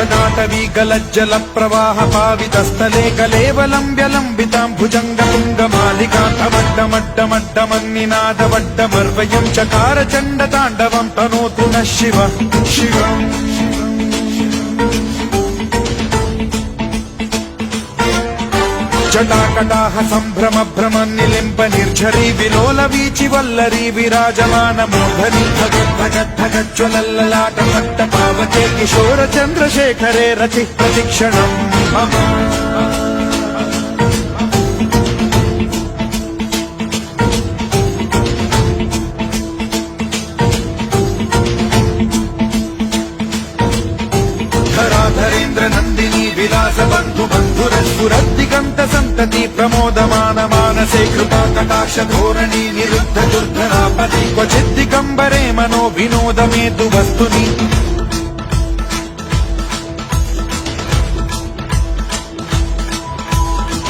जटाटवी गलज्जल प्रवाह पावितस्थले कलेवलम्ब्यलम्बितां भुजङ्गपुङ्गमालिकान्तमड्डमड्डमड्डमन्निनादवड्डमर्वयं चकार चण्डताण्डवं तनोतु नः शिवः शिवम् जटाकटाह सम्भ्रम भ्रम निलिम्ब निर्झरी विलोल वीचि वल्लरी विराजमान मूर्धनि धगद्धगद्धगज्ज्वलल्ललाट पट्ट पावके किशोर चन्द्रशेखरे रति प्रतिक्षणम् मम धराधरेन्द्र नन्दिनी विलास बन्धु बन्धुरस्फुरद्दिगन्त सन्तति प्रमोदमान मानसे कृपा कटाक्ष धोरणी निरुद्ध दुर्धरापति क्वचिद्दिगम्बरे मनो विनोद मेतु वस्तुनि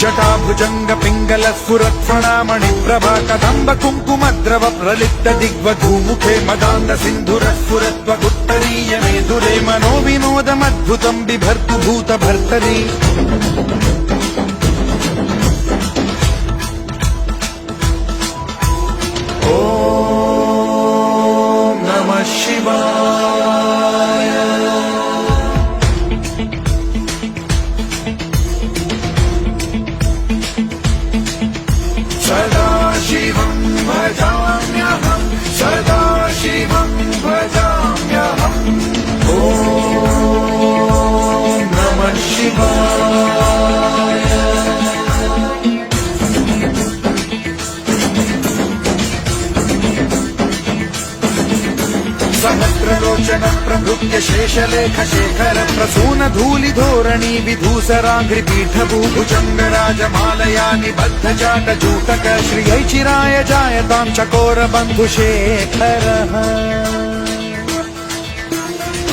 जटाभुजंग पिंगल स्फुरत्फणामणि प्रभा कदम्ब कुङ्कुमद्रव प्रलिप्त दिग्वधूमुखे मदान्द सिन्धुर स्फुरत्वगुत्तरीय मेदुरे मनो विनोदमद्भुतं बिभर्तु भूत भर्तरि ॐ नमः शिवाय सदा शिवं भजाम्यहं सदा शिवं भजाम्यहम् ॐ नमः शिवाय सहस्रलोचन प्रभृत्य शेषलेख शेखर प्रसून धूलि धोरणी विधूसराघ्रि पीठभूभुजंग राजमालया निबद्ध जाट जूटक श्रियैचिराय जायतां चकोर बन्धुशेखरः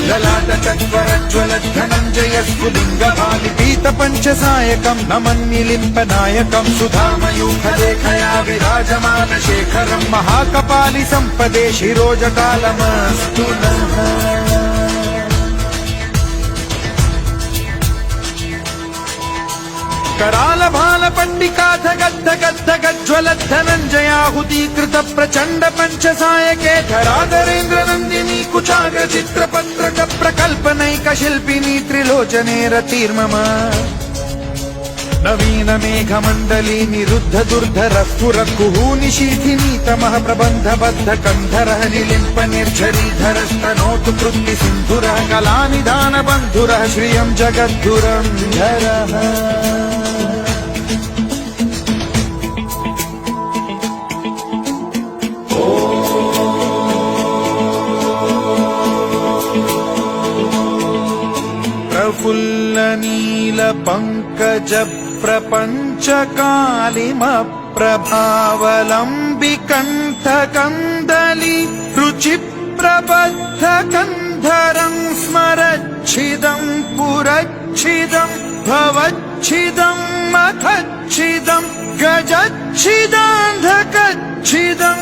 ललाट चत्वरज्ज्वल धनञ्जय स्फुलिङ्ग भालिपीत पञ्चसायकं नमन्निलिम्पनायकं सुधामयूखलेखया विराजमान शेखरं महाकपालि सम्पदे शिरोजटालमस्तु नः कराल भाल पंडिकाथ गद्ध गद्ध गज्ज्वल धनञ्जयाहुतीकृत प्रचण्ड पञ्चसायके धराधरेन्द्र नन्दिनी कुचाग्र चित्रपत्रक प्रकल्पनैक शिल्पिनी त्रिलोचने रतिर्मम नवीन मेघमण्डली निरुद्ध दुर्धर स्फुर कुहूनि शीथिनी तमः प्रबन्ध बद्ध कन्धरः निलिम्प निर्झरीधरस्तनोतु कृत्ति सिन्धुरः कलानिधान बन्धुरः श्रियं जगद्धुरन्धरः प्रफुल्ल नील पंकज प्रपंच कालिम प्रभावलंबि कंठ कंदली रुचि प्रबद्ध कंधरं स्मरच्छिदं पुरच्छिदं भवच्छिदं मखच्छिदं गजच्छिदान्धकच्छिदं